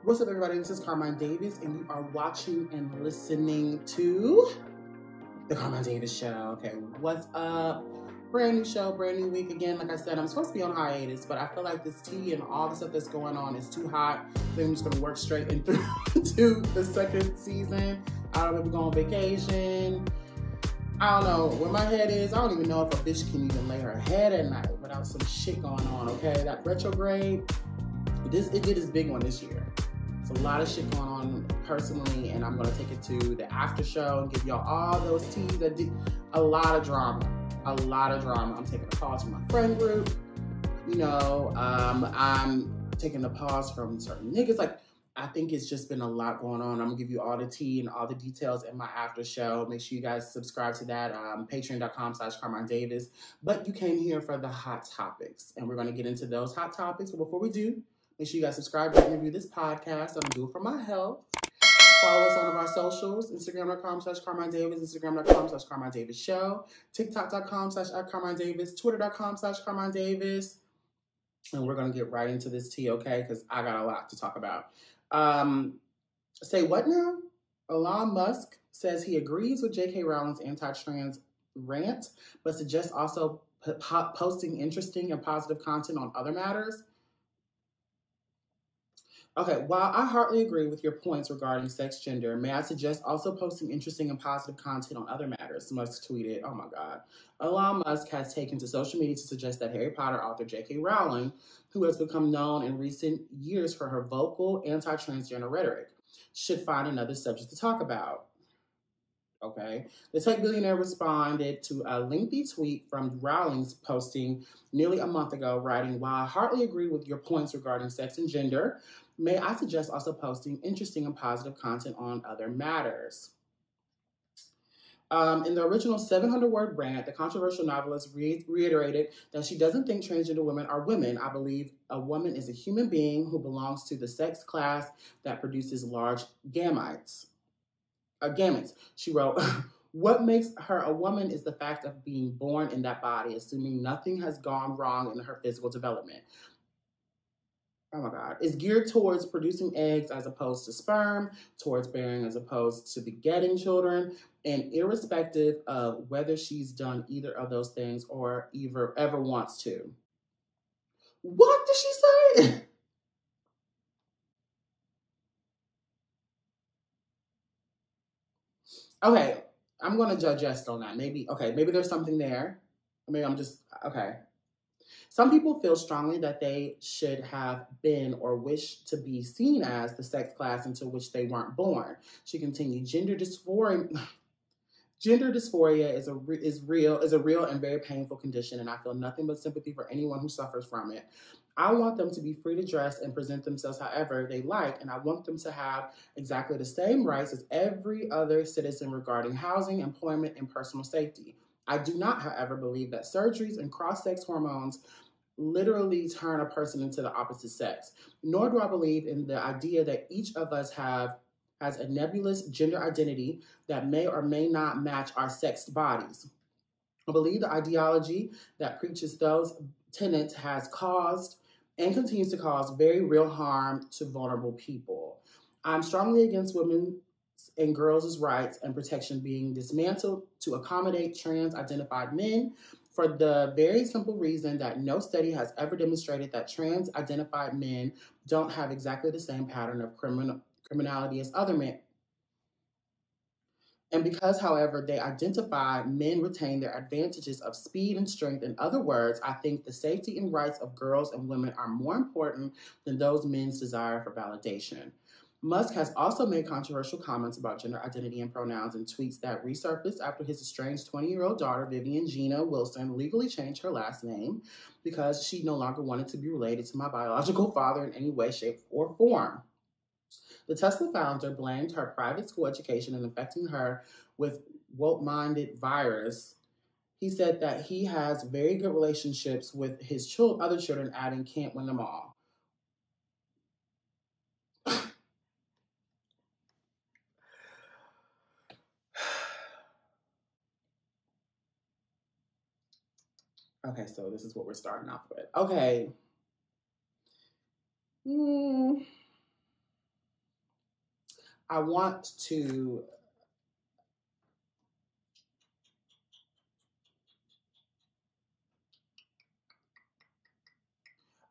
What's up, everybody? This is Carmine Davis, and you are watching and listening to the Carmine Davis Show. Okay, what's up? Brand new show, brand new week. Again, like I said, I'm supposed to be on hiatus, but I feel like this tea and all the stuff that's going on is too hot. Then I'm just gonna work straight into to the second season. I don't know if we're going on vacation. I don't know where my head is. I don't even know if a bitch can even lay her head at night without some shit going on, okay? That retrograde, it did its big one this year. It's a lot of shit going on personally, and I'm gonna take it to the after show and give y'all all those teas that did a lot of drama. A lot of drama. I'm taking a pause from my friend group. You know, I'm taking a pause from certain niggas. Like, I think it's just been a lot going on. I'm gonna give you all the tea and all the details in my after show. Make sure you guys subscribe to that, patreon.com/Carmine Davis. But you came here for the hot topics, and we're gonna get into those hot topics. But before we do, make sure you guys subscribe and review this podcast. I'm gonna do it for my health. Follow us on all of our socials, Instagram.com/Carmine Davis, Instagram.com/Carmine Davis Show, TikTok.com/@Carmine Davis, Twitter.com/Carmine Davis. And we're going to get right into this tea, okay? Because I got a lot to talk about. Say what now? Elon Musk says he agrees with J.K. Rowling's anti-trans rant, but suggests also posting interesting and positive content on other matters. Okay, while I heartily agree with your points regarding sex gender, may I suggest also posting interesting and positive content on other matters? Musk tweeted, oh my God. Elon Musk has taken to social media to suggest that Harry Potter author J.K. Rowling, who has become known in recent years for her vocal anti-transgender rhetoric, should find another subject to talk about. Okay. The tech billionaire responded to a lengthy tweet from Rowling's posting nearly a month ago, writing, while I heartily agree with your points regarding sex and gender, may I suggest also posting interesting and positive content on other matters. In the original 700-word rant, the controversial novelist reiterated that she doesn't think transgender women are women. I believe a woman is a human being who belongs to the sex class that produces large gametes. She wrote, what makes her a woman is the fact of being born in that body, assuming nothing has gone wrong in her physical development. Oh my God. It's geared towards producing eggs as opposed to sperm, towards bearing as opposed to begetting children, and irrespective of whether she's done either of those things or ever wants to. What did she say? Okay, I'm going to digest on that. Maybe there's something there. Maybe I'm just, okay. Some people feel strongly that they should have been or wish to be seen as the sex class into which they weren't born. She continued, gender dysphoria is a real and very painful condition, and I feel nothing but sympathy for anyone who suffers from it. I want them to be free to dress and present themselves however they like, and I want them to have exactly the same rights as every other citizen regarding housing, employment, and personal safety. I do not, however, believe that surgeries and cross-sex hormones literally turn a person into the opposite sex, nor do I believe in the idea that each of us has a nebulous gender identity that may or may not match our sexed bodies. I believe the ideology that preaches those tenets has caused and continues to cause very real harm to vulnerable people. I'm strongly against women's and girls' rights and protection being dismantled to accommodate trans-identified men for the very simple reason that no study has ever demonstrated that trans-identified men don't have exactly the same pattern of criminality as other men. And because, however, they identify, men retain their advantages of speed and strength. In other words, I think the safety and rights of girls and women are more important than those men's desire for validation. Musk has also made controversial comments about gender identity and pronouns in tweets that resurfaced after his estranged 20-year-old daughter, Vivian Gina Wilson, legally changed her last name because she no longer wanted to be related to my biological father in any way, shape, or form. The Tesla founder blamed her private school education in infecting her with woke-minded virus. He said that he has very good relationships with his other children, adding, can't win them all. Okay, so this is what we're starting off with. Okay. I want to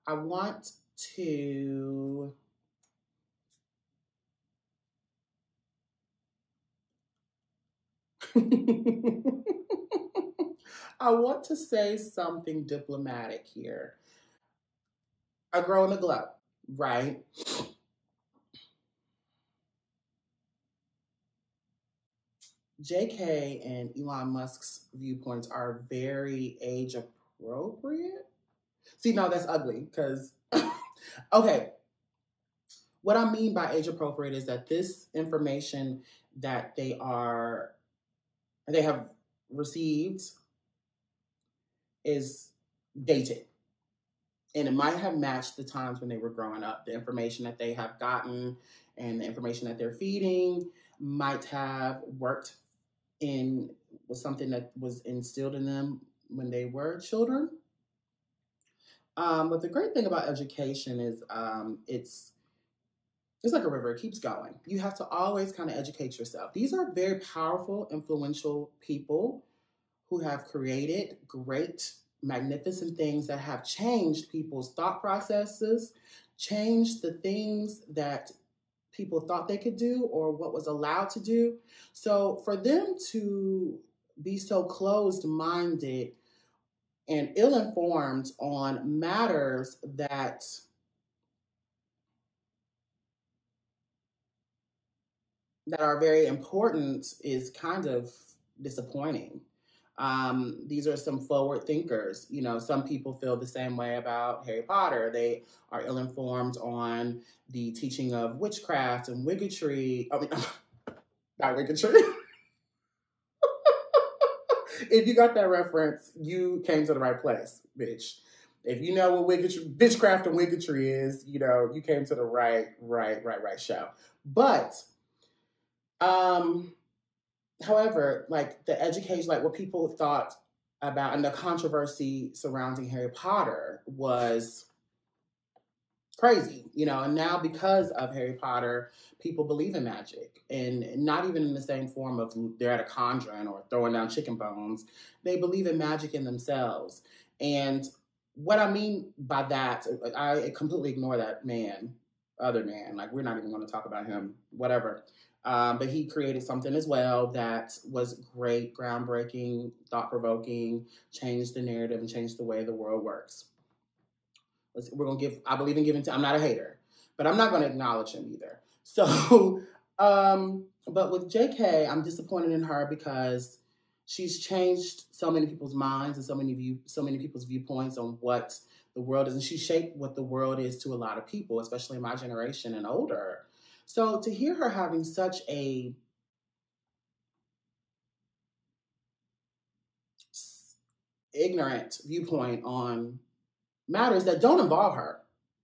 I want to say something diplomatic here. A girl in a glow, right? JK and Elon Musk's viewpoints are very age appropriate. See, no, that's ugly because, okay, what I mean by age appropriate is that this information that they have received is dated. And it might have matched the times when they were growing up. The information that they have gotten and the information that they're feeding might have worked with something that was instilled in them when they were children. But the great thing about education is it's like a river, it keeps going. You have to always kind of educate yourself. These are very powerful, influential people who have created great, magnificent things that have changed people's thought processes, changed the things that people thought they could do or what was allowed to do. So for them to be so closed-minded and ill-informed on matters that are very important is kind of disappointing. These are some forward thinkers. You know, some people feel the same way about Harry Potter. They are ill-informed on the teaching of witchcraft and wiggetry. I mean, not wiggetry. If you got that reference, you came to the right place, bitch. If you know what witchcraft and wiggetry is, you know, you came to the right show. But, however, like the education, like what people thought about and the controversy surrounding Harry Potter was crazy, you know, and now because of Harry Potter, people believe in magic, and not even in the same form of they're at a conjuring or throwing down chicken bones. They believe in magic in themselves. And what I mean by that, I completely ignore that other man, like we're not even going to talk about him, whatever. But he created something as well that was great, groundbreaking, thought-provoking, changed the narrative and changed the way the world works. I believe in giving time. I'm not a hater, but I'm not going to acknowledge him either. So, but with JK, I'm disappointed in her because she's changed so many people's minds and so many people's viewpoints on what the world is. And she shaped what the world is to a lot of people, especially my generation and older. So to hear her having such a ignorant viewpoint on matters that don't involve her.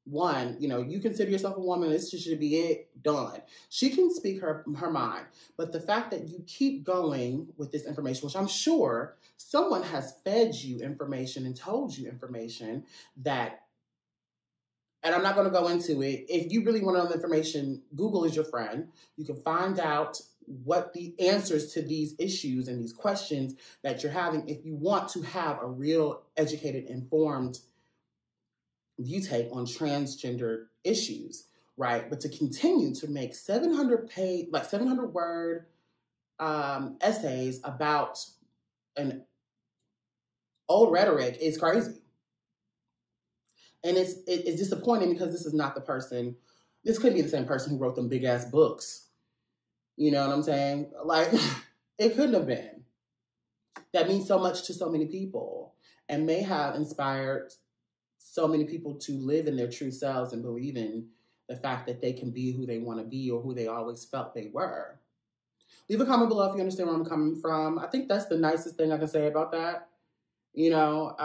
One, you know, you consider yourself a woman, this should be it, done. She can speak her mind, but the fact that you keep going with this information, which I'm sure someone has fed you information and told you information that, and I'm not going to go into it. If you really want to know the information, Google is your friend. You can find out what the answers to these issues and these questions that you're having if you want to have a real educated, informed view take on transgender issues, right? But to continue to make 700 word essays about an old rhetoric is crazy. And it's disappointing because this is not the person, this couldn't be the same person who wrote them big ass books. You know what I'm saying? Like, it couldn't have been. That means so much to so many people and may have inspired so many people to live in their true selves and believe in the fact that they can be who they want to be or who they always felt they were. Leave a comment below if you understand where I'm coming from. I think that's the nicest thing I can say about that. You know,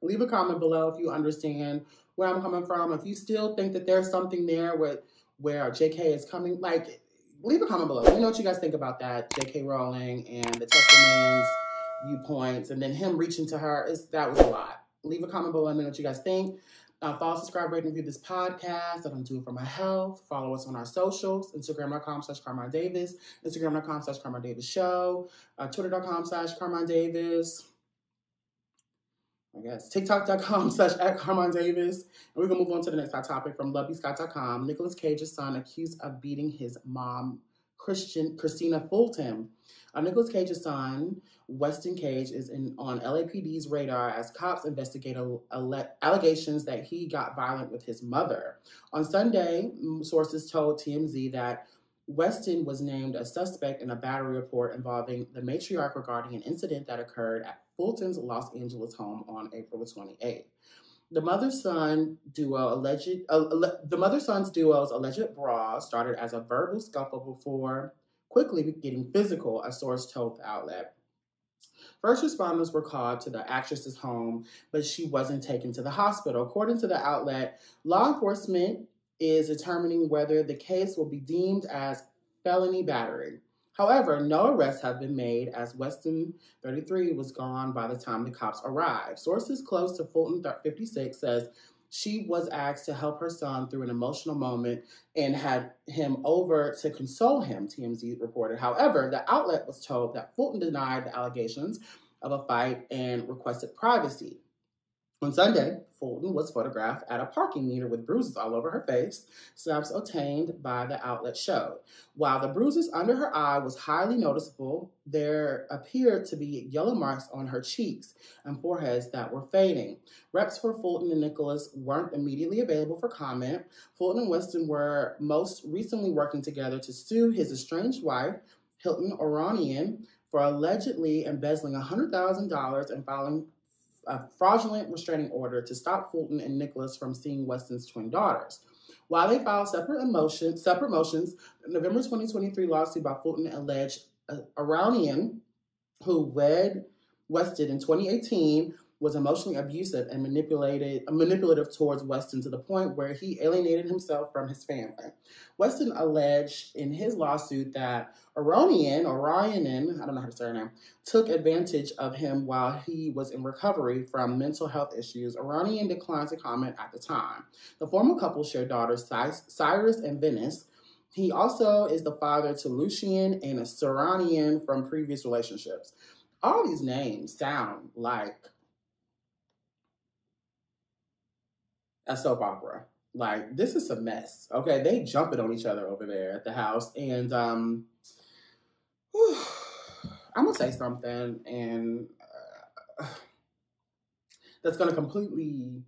leave a comment below if you understand where I'm coming from. If you still think that there's something there where JK is coming, like, leave a comment below. Let me know what you guys think about that. JK Rowling and the Tesla Man's viewpoints and then him reaching to her. That was a lot. Leave a comment below. Let me know what you guys think. Follow, subscribe, rate, and review this podcast. I don't do it for my health. Follow us on our socials, Instagram.com/CARMINE DAVIS, Instagram.com/CARMINE DAVIS Show, Twitter.com/CARMINE DAVIS, I guess, TikTok.com/@CARMINE DAVIS. And we're going to move on to the next hot topic from LoveyScott.com. Nicolas Cage's son accused of beating his mom, Christina Fulton. Nicolas Cage's son, Weston Cage, is on LAPD's radar as cops investigate allegations that he got violent with his mother. On Sunday, sources told TMZ that Weston was named a suspect in a battery report involving the matriarch regarding an incident that occurred at Fulton's Los Angeles home on April 28th. The mother-son duo's alleged brawl started as a verbal scuffle before quickly getting physical, a source told the outlet. First responders were called to the actress's home, but she wasn't taken to the hospital. According to the outlet, law enforcement is determining whether the case will be deemed as felony battery. However, no arrests have been made as Weston, 33, was gone by the time the cops arrived. Sources close to Fulton, 56, says she was asked to help her son through an emotional moment and had him over to console him, TMZ reported. However, the outlet was told that Fulton denied the allegations of a fight and requested privacy. On Sunday, Fulton was photographed at a parking meter with bruises all over her face, snaps obtained by the outlet showed. While the bruises under her eye was highly noticeable, there appeared to be yellow marks on her cheeks and foreheads that were fading. Reps for Fulton and Nicolas weren't immediately available for comment. Fulton and Weston were most recently working together to sue his estranged wife, Hilton Oranian, for allegedly embezzling $100,000 and filing a fraudulent restraining order to stop Fulton and Nicolas from seeing Weston's twin daughters. While they filed separate motions, the November 2023 lawsuit by Fulton alleged Iranian, who wed Weston in 2018, was emotionally abusive and manipulative towards Weston to the point where he alienated himself from his family. Weston alleged in his lawsuit that Iranian, I don't know how to say her name, took advantage of him while he was in recovery from mental health issues. Iranian declined to comment at the time. The former couple shared daughters Cyrus and Venice. He also is the father to Lucian and Saranian from previous relationships. All these names sound like a soap opera. Like, this is a mess. Okay, they jumping on each other over there at the house. And I'm going to say something, and that's going to completely,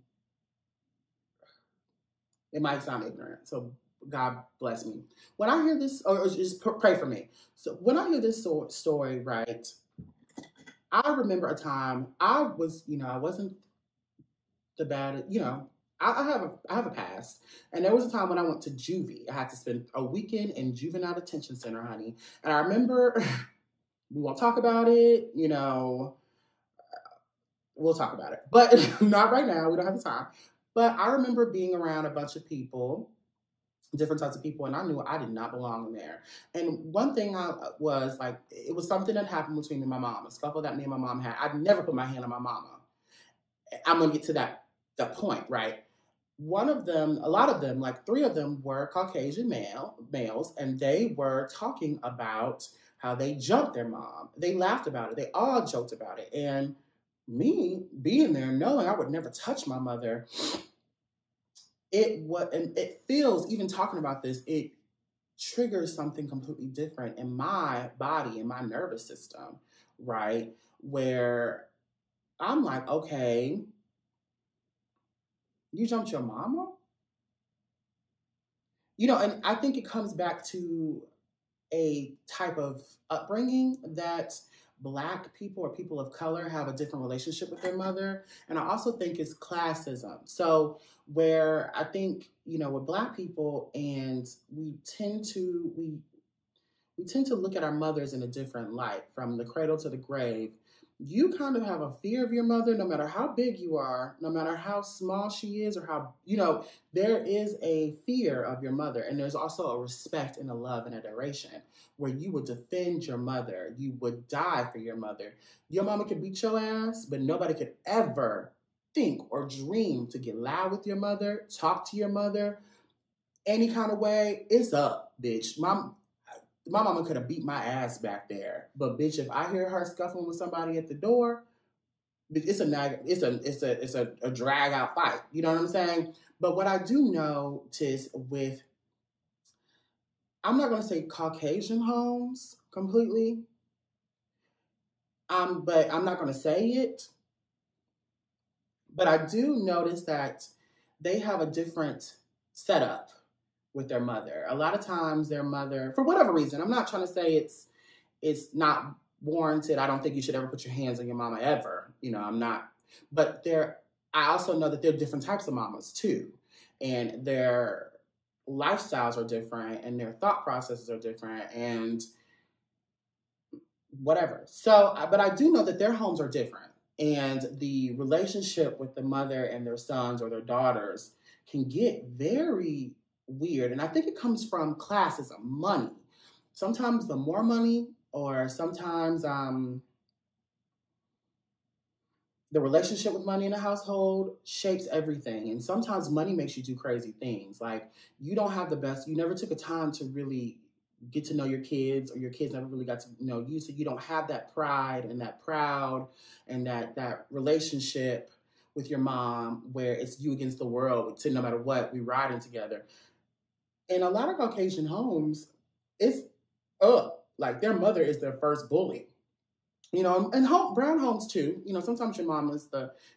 it might sound ignorant. So God bless me. When I hear this, or just pray for me. So when I hear this story, right, I remember a time I was, I wasn't the bad, I have a past, and there was a time when I went to juvie. I had to spend a weekend in juvenile detention center, honey. And I remember, we won't talk about it, we'll talk about it, but not right now. We don't have the time. But I remember being around a bunch of people, different types of people, and I knew I did not belong in there. And one thing it was something that happened between me and my mom, a scuffle that me and my mom had. I'd never put my hand on my mama. I'm going to get to the point, right? One of them, a lot of them, like 3 of them were Caucasian males, and they were talking about how they jumped their mom. They laughed about it. They all joked about it. And me being there, knowing I would never touch my mother, it feels, even talking about this, it triggers something completely different in my body, in my nervous system, right? Where I'm like, okay, you jumped your mama? And I think it comes back to a type of upbringing that Black people or people of color have a different relationship with their mother. And I also think it's classism. So where I think, with Black people, and we tend to look at our mothers in a different light, from the cradle to the grave. You kind of have a fear of your mother, no matter how big you are, no matter how small she is, or how, there is a fear of your mother. And there's also a respect and a love and adoration where you would defend your mother. You would die for your mother. Your mama could beat your ass, but nobody could ever think or dream to get loud with your mother, talk to your mother, any kind of way, it's up, bitch. My mama could have beat my ass back there. But bitch, if I hear her scuffling with somebody at the door, it's a drag out fight. You know what I'm saying? But what I do know is with, I'm not gonna say Caucasian homes completely. But I'm not gonna say it. But I do notice that they have a different setup with their mother. A lot of times their mother, for whatever reason, I'm not trying to say it's not warranted. I don't think you should ever put your hands on your mama ever. You know, I'm not. But I also know that there are different types of mamas too. And their lifestyles are different and their thought processes are different and whatever. So, but I do know that their homes are different. And the relationship with the mother and their sons or their daughters can get very weird. And I think it comes from classism, money. Sometimes the more money, or sometimes the relationship with money in a household shapes everything. And sometimes money makes you do crazy things. Like, you don't have the best, you never took a time to really get to know your kids, or your kids never really got to know you. So you don't have that pride and that proud and that relationship with your mom where it's you against the world. So no matter what, we riding together. In a lot of Caucasian homes, it's like their mother is their first bully. You know, and brown homes too. You know, sometimes your mom is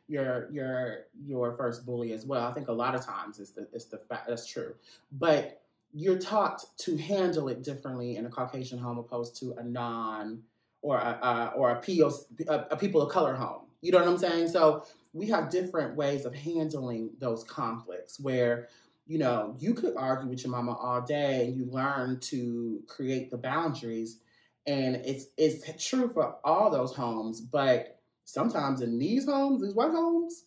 your first bully as well. I think a lot of times it's the fact that's true, but you're taught to handle it differently in a Caucasian home opposed to a non or a people of color home. You know what I'm saying? So we have different ways of handling those conflicts where, you know, you could argue with your mama all day and you learn to create the boundaries. And it's true for all those homes, but sometimes in these homes, these white homes,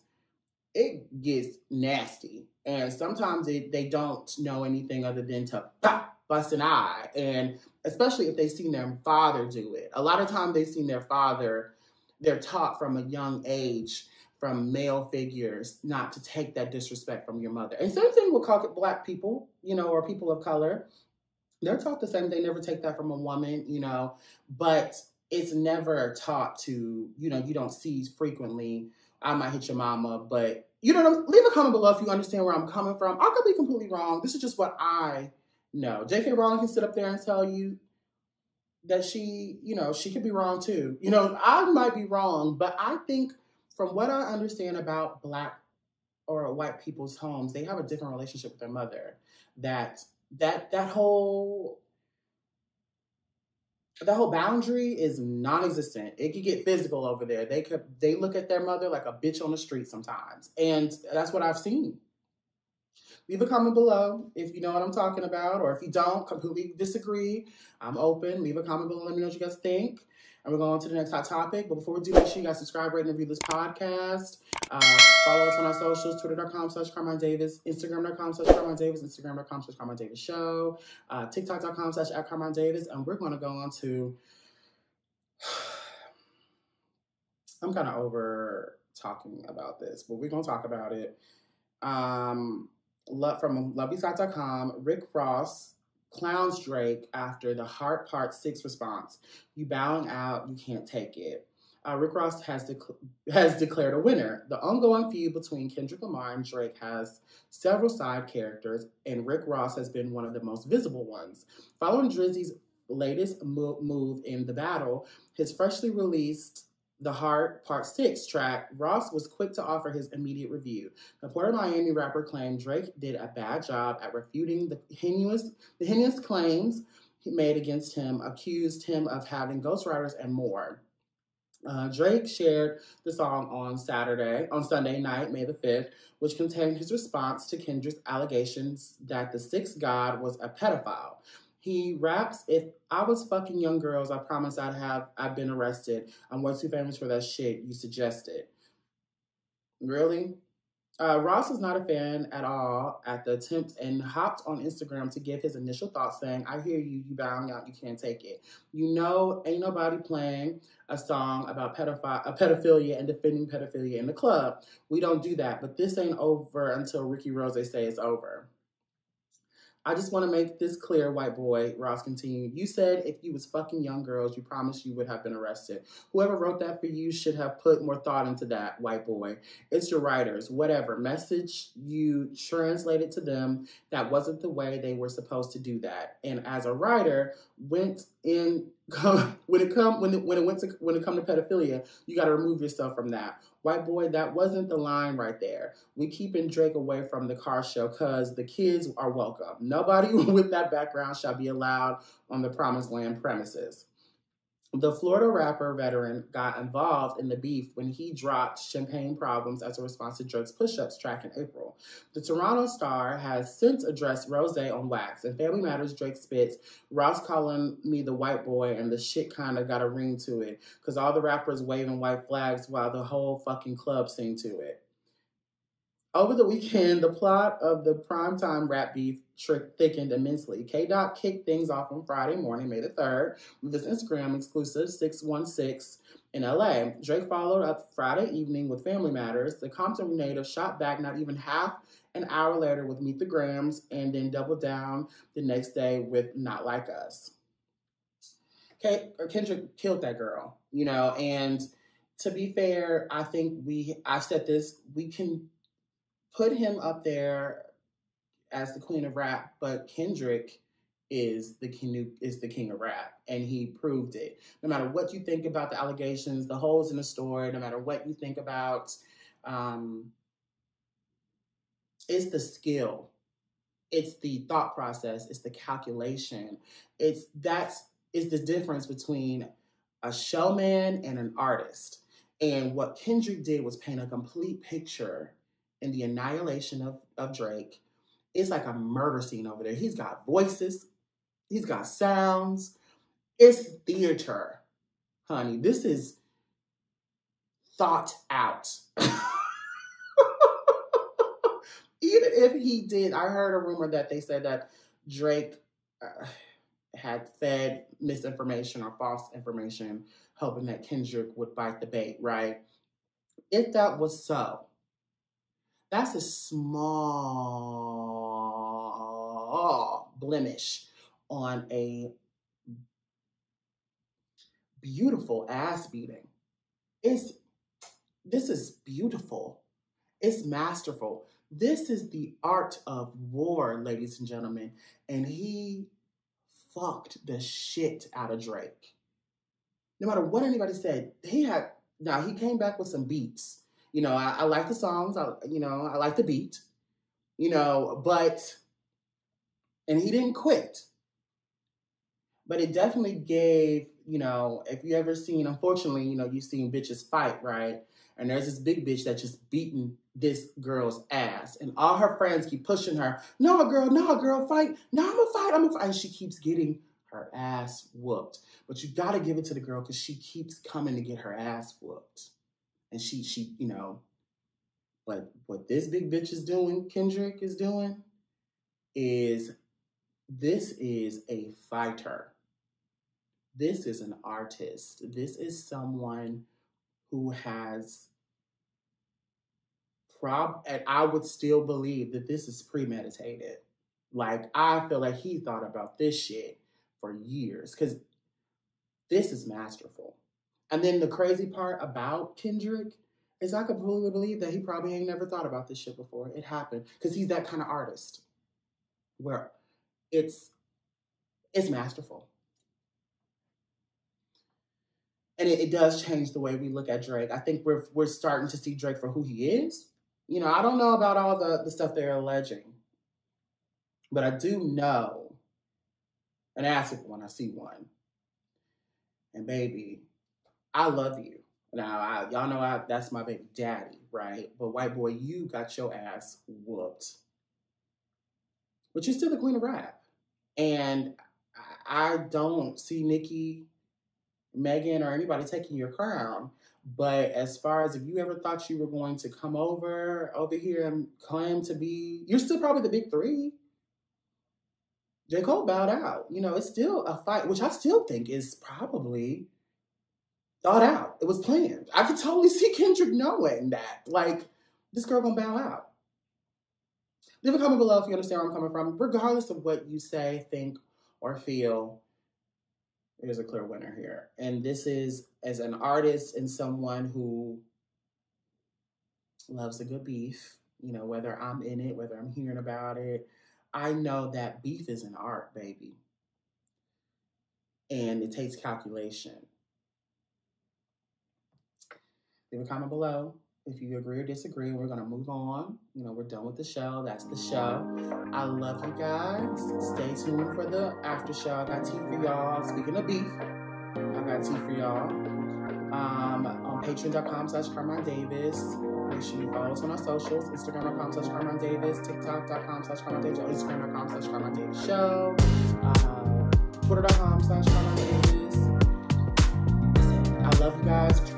it gets nasty. And sometimes they don't know anything other than to pop, bust an eye. And especially if they've seen their father do it. A lot of times they've seen their father, they're taught from a young age from male figures not to take that disrespect from your mother. And same thing with Black people, you know, or people of color. They're taught the same. They never take that from a woman, you know, but it's never taught to, you know, you don't see frequently, I might hit your mama, but you know, leave a comment below if you understand where I'm coming from. I could be completely wrong. This is just what I know. J.K. Rowling can sit up there and tell you that she, you know, she could be wrong too. You know, I might be wrong, but I think from what I understand about Black or white people's homes, they have a different relationship with their mother. That whole boundary is non-existent. It could get physical over there. They look at their mother like a bitch on the street sometimes. And that's what I've seen. Leave a comment below if you know what I'm talking about, or if you don't, completely disagree. I'm open. Leave a comment below. Let me know what you guys think. And we're going on to the next hot topic. But before we do, make sure you guys subscribe, rate, and review this podcast. Follow us on our socials, twitter.com/CARMINE DAVIS, Instagram.com/CARMINE DAVIS, Instagram.com/CARMINE DAVIS Show, TikTok.com/@CARMINE DAVIS. And we're going to go on to, I'm kind of over talking about this, but we're going to talk about it. From LovelyScott.com, Rick Ross clowns Drake after the Heart Part 6 response. You bowing out, you can't take it. Rick Ross has declared a winner. The ongoing feud between Kendrick Lamar and Drake has several side characters, and Rick Ross has been one of the most visible ones. Following Drizzy's latest move in the battle, his freshly released The Heart Part 6 track, Ross was quick to offer his immediate review. The Port of Miami rapper claimed Drake did a bad job at refuting the heinous claims he made against him, accused him of having ghostwriters and more. Drake shared the song on Sunday night, May the 5th, which contained his response to Kendrick's allegations that the sixth god was a pedophile. He raps, "If I was fucking young girls, I promise I've been arrested. I'm way too famous for that shit you suggested." Really? Ross is not a fan at all at the attempt and hopped on Instagram to give his initial thoughts saying, I hear you, you bowing out, you can't take it. You know, ain't nobody playing a song about pedophilia and defending pedophilia in the club. We don't do that, but this ain't over until Ricky Rose say it's over. I just want to make this clear, white boy, Ross continued. You said if you was fucking young girls, you promised you would have been arrested. Whoever wrote that for you should have put more thought into that, white boy. It's your writers, whatever. Message you translated to them, that wasn't the way they were supposed to do that. And as a writer, when it come to pedophilia, you got to remove yourself from that. White boy, that wasn't the line right there. We keeping Drake away from the car show because the kids are welcome. Nobody with that background shall be allowed on the Promised Land premises. The Florida rapper veteran got involved in the beef when he dropped Champagne Problems as a response to Drake's Push-Ups track in April. The Toronto Star has since addressed Rose on wax. In Family Matters, Drake spits, Ross calling me the white boy, and the shit kind of got a ring to it because all the rappers waving white flags while the whole fucking club sing to it. Over the weekend, the plot of the primetime rap beef thickened immensely. K-Dot kicked things off on Friday morning, May the 3rd, with his Instagram exclusive 616 in LA. Drake followed up Friday evening with Family Matters. The Compton native shot back not even half an hour later with Meet the Grams, and then doubled down the next day with Not Like Us. Kendrick killed that girl, you know, and to be fair, I think I've said this, we can put him up there as the queen of rap, but Kendrick is the king of rap, and he proved it. No matter what you think about the allegations, the holes in the story, no matter what you think about, it's the skill, it's the thought process, it's the calculation. It's the difference between a showman and an artist. And what Kendrick did was paint a complete picture in the annihilation of Drake. It's like a murder scene over there. He's got voices. He's got sounds. It's theater, honey. This is thought out. Even if he did, I heard a rumor that they said that Drake had fed misinformation or false information, hoping that Kendrick would bite the bait, right? If that was so, that's a small blemish on a beautiful ass beating. This is beautiful. It's masterful. This is the art of war, ladies and gentlemen. And he fucked the shit out of Drake. No matter what anybody said, he came back with some beats. You know, I like the songs, I like the beat, and he didn't quit. But it definitely gave, if you ever seen, unfortunately, you've seen bitches fight, right? And there's this big bitch that's just beating this girl's ass. And all her friends keep pushing her. No, girl, fight. No, I'm gonna fight. And she keeps getting her ass whooped. But you gotta give it to the girl because she keeps coming to get her ass whooped. And she, but what this big bitch is doing, Kendrick is doing, this is a fighter. This is an artist. This is someone who has and I would still believe that this is premeditated. Like, I feel like he thought about this shit for years because this is masterful. And then the crazy part about Kendrick is I completely believe that he probably ain't never thought about this shit before. It happened because he's that kind of artist where it's masterful. And it does change the way we look at Drake. I think we're starting to see Drake for who he is. I don't know about all the stuff they're alleging, but I do know an asset when I see one. And baby, I love you. Now, y'all know that's my baby daddy, right? But white boy, you got your ass whooped. But you're still the queen of rap. And I don't see Nicki, Megan, or anybody taking your crown. But as far as if you ever thought you were going to come over here and claim to be, you're still probably the big three. J. Cole bowed out. You know, it's still a fight, which I still think is probably thought out. It was planned. I could totally see Kendrick knowing that. Like, this girl gonna bow out. Leave a comment below if you understand where I'm coming from. Regardless of what you say, think, or feel, there's a clear winner here. And this is, as an artist and someone who loves a good beef, you know, whether I'm in it, whether I'm hearing about it, I know that beef is an art, baby. And it takes calculation. Leave a comment below if you agree or disagree. We're going to move on. You know, we're done with the show. That's the show. I love you guys. Stay tuned for the after show. I got tea for y'all. Speaking of beef, I got tea for y'all. On patreon.com/CARMINE DAVIS. Make sure you follow us on our socials. Instagram.com/CARMINE DAVIS. TikTok.com/CARMINE DAVIS. Instagram.com/CARMINE DAVIS Show. Twitter.com/CARMINE DAVIS. I love you guys.